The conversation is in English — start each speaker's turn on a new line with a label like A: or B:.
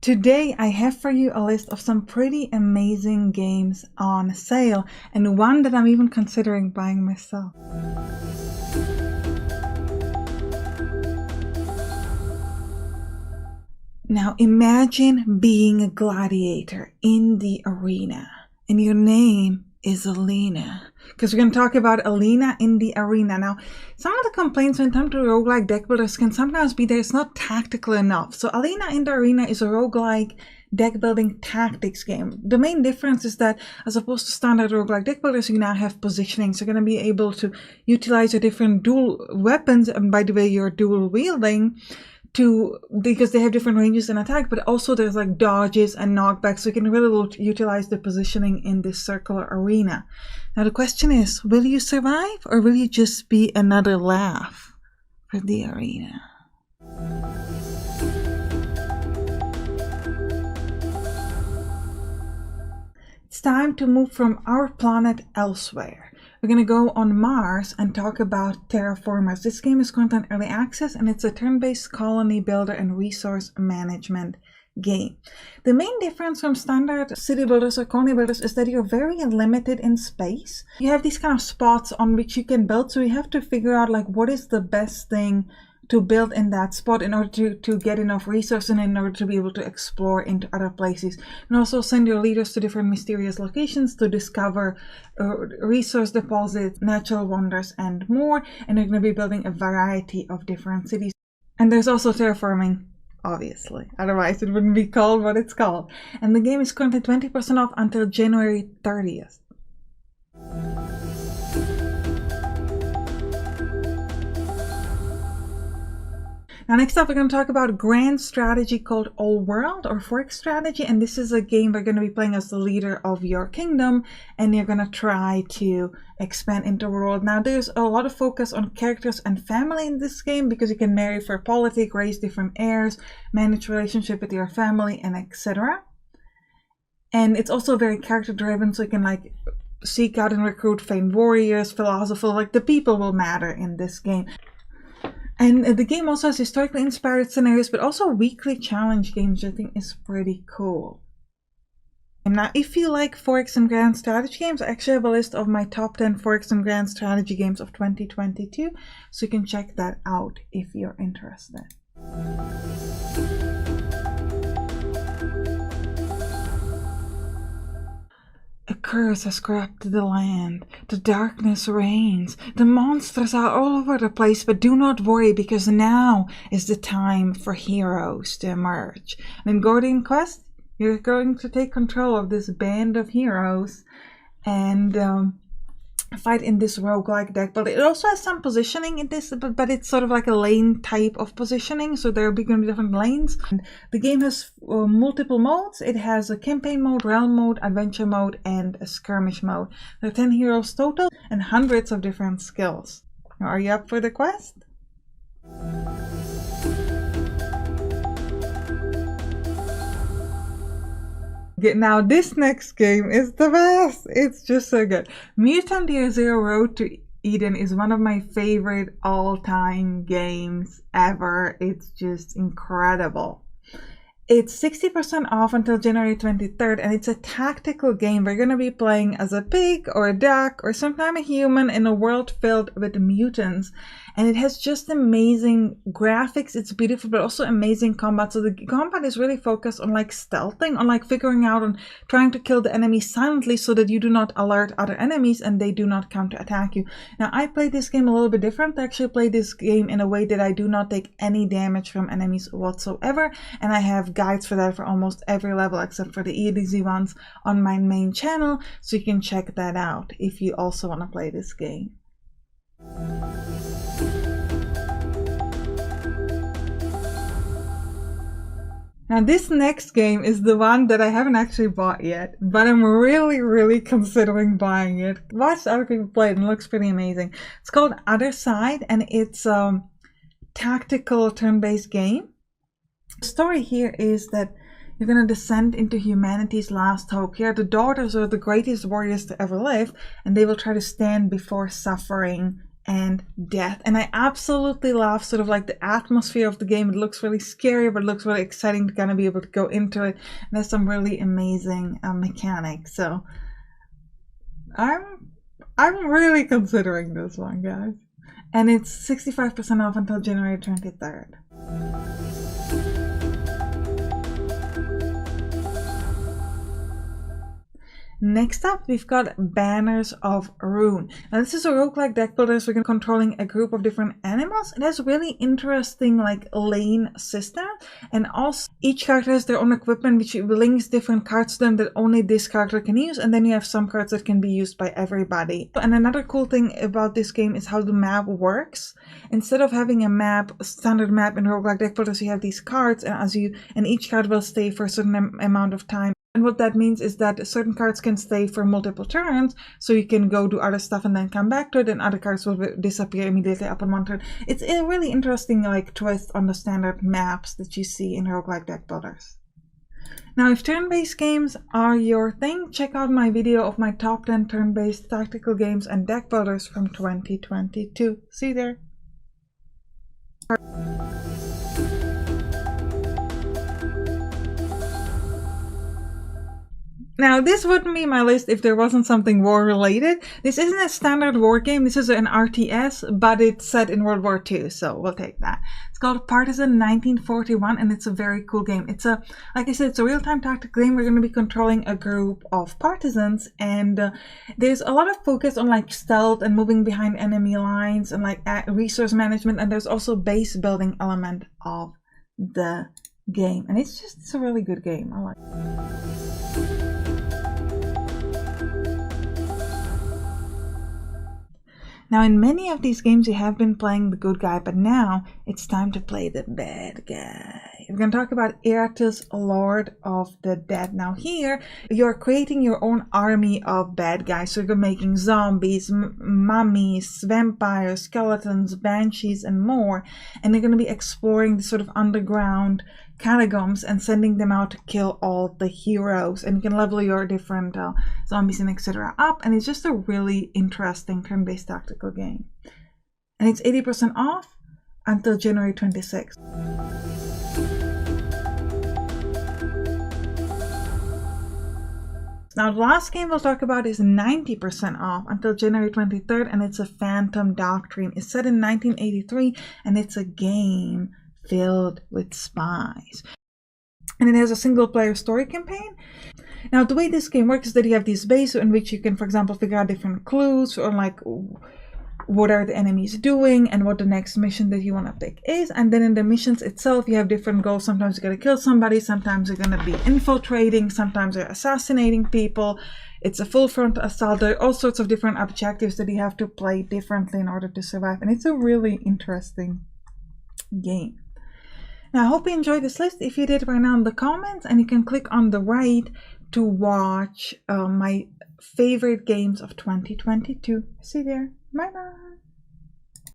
A: Today I have for you a list of some pretty amazing games on sale, and one that I'm even considering buying myself. Now imagine being a gladiator in the arena, and your name is Alina, because we're going to talk about Alina in the arena. Now, some of the complaints when it comes to roguelike deck builders can sometimes be that it's not tactical enough. So Alina in the arena is a roguelike deck building tactics game. The main difference is that as opposed to standard roguelike deck builders, you now have positioning. So you're going to be able to utilize your different dual weapons, and by the way, you're dual wielding, because they have different ranges and attack, but also there's like dodges and knockbacks, so you can really utilize the positioning in this circular arena. Now the question is, will you survive, or will you just be another laugh for the arena? It's time to move from our planet elsewhere. We're going to go on Mars and talk about Terraformers. This game is currently in early access, and it's a turn-based colony builder and resource management game. The main difference from standard city builders or colony builders is that you're very limited in space. You have these kind of spots on which you can build, so you have to figure out like what is the best thing to build in that spot in order to get enough resources and in order to be able to explore into other places. And also send your leaders to different mysterious locations to discover resource deposits, natural wonders, and more. And you're going to be building a variety of different cities. And there's also terraforming, obviously. Otherwise it wouldn't be called what it's called. And the game is currently 20% off until January 30th. Now next up, we're going to talk about a grand strategy called All World or Fork Strategy, and this is a game we're going to be playing as the leader of your kingdom, and you're going to try to expand into the world. Now there's a lot of focus on characters and family in this game, because you can marry for politics, raise different heirs, manage relationship with your family, and etc. And it's also very character driven, so you can like seek out and recruit famed warriors, philosophers, like the people will matter in this game. And the game also has historically inspired scenarios, but also weekly challenge games, which I think is pretty cool. And now, if you like Forks and Grand Strategy games, I actually have a list of my top 10 Forks and Grand Strategy games of 2022, so you can check that out if you're interested. A curse has crept the land, the darkness reigns, the monsters are all over the place, but do not worry, because now is the time for heroes to emerge. And in Guardian Quest, you're going to take control of this band of heroes and fight in this roguelike deck. But it also has some positioning in this, but it's sort of like a lane type of positioning, so there are going to be different lanes. And the game has multiple modes. It has a campaign mode, realm mode, adventure mode, and a skirmish mode. There are 10 heroes total and hundreds of different skills. Now, are you up for the quest? Now this next game is the best. It's just so good. Mutant Year Zero Road to Eden is one of my favorite all-time games ever. It's just incredible. It's 60% off until January 23rd, and it's a tactical game. We're going to be playing as a pig or a duck or sometimes a human in a world filled with mutants. And it has just amazing graphics. It's beautiful, but also amazing combat. So the combat is really focused on like stealthing, on like figuring out and trying to kill the enemy silently so that you do not alert other enemies and they do not counterattack you. Now, I played this game a little bit different. I actually played this game in a way that I do not take any damage from enemies whatsoever. And I have guides for that for almost every level except for the easy ones on my main channel. So you can check that out if you also want to play this game. Now this next game is the one that I haven't actually bought yet, but I'm really considering buying it. Watched other people play it and it looks pretty amazing. It's called Other Side, and it's a tactical turn-based game. The story here is that you're going to descend into humanity's last hope. Here, the daughters are the greatest warriors to ever live, and they will try to stand before suffering and death. And I absolutely love sort of like the atmosphere of the game. It looks really scary, but it looks really exciting to kind of be able to go into it. And there's some really amazing mechanics. So I'm really considering this one, guys. And it's 65% off until January 23rd. Next up, we've got Banners of Ruin. Now this is a roguelike deck builder, so we're controlling a group of different animals. It has really interesting like lane system, and also each character has their own equipment which links different cards to them that only this character can use, and then you have some cards that can be used by everybody. And another cool thing about this game is how the map works. Instead of having a standard map in roguelike deck builders, you have these cards, and each card will stay for a certain amount of time. And what that means is that certain cards can stay for multiple turns, so you can go do other stuff and then come back to it, and other cards will disappear immediately upon one turn. It's a really interesting like twist on the standard maps that you see in roguelike deck builders. Now, if turn-based games are your thing, check out my video of my top 10 turn-based tactical games and deck builders from 2022. See you there. Now, this wouldn't be my list if there wasn't something war-related. This isn't a standard war game. This is an RTS, but it's set in World War II, so we'll take that. It's called Partisan 1941, and it's a very cool game. It's like I said, it's a real-time tactical game. We're going to be controlling a group of partisans, and there's a lot of focus on like stealth and moving behind enemy lines and like resource management, and there's also base building element of the game. And it's a really good game. I like it. Now, in many of these games, you have been playing the good guy, but now it's time to play the bad guy. We're going to talk about Eratus, Lord of the Dead. Now here, you're creating your own army of bad guys. So you're making zombies, mummies, vampires, skeletons, banshees, and more. And you're going to be exploring the sort of underground catacombs and sending them out to kill all the heroes, and you can level your different zombies and etc. up, and it's just a really interesting turn-based tactical game, and it's 80% off until January 26th. Now the last game we'll talk about is 90% off until January 23rd, and it's a Phantom Doctrine. It's set in 1983, and it's a game filled with spies, and it has a single player story campaign. Now the way this game works is that you have this base in which you can, for example, figure out different clues, or like what are the enemies doing and what the next mission that you want to pick is. And then in the missions itself, you have different goals. Sometimes you're going to kill somebody, sometimes you're going to be infiltrating, sometimes you're assassinating people. It's a full front assault. There are all sorts of different objectives that you have to play differently in order to survive, and it's a really interesting game. Now, I hope you enjoyed this list. If you did, write down in the comments, and you can click on the right to watch my favorite games of 2022. See you there. Bye bye.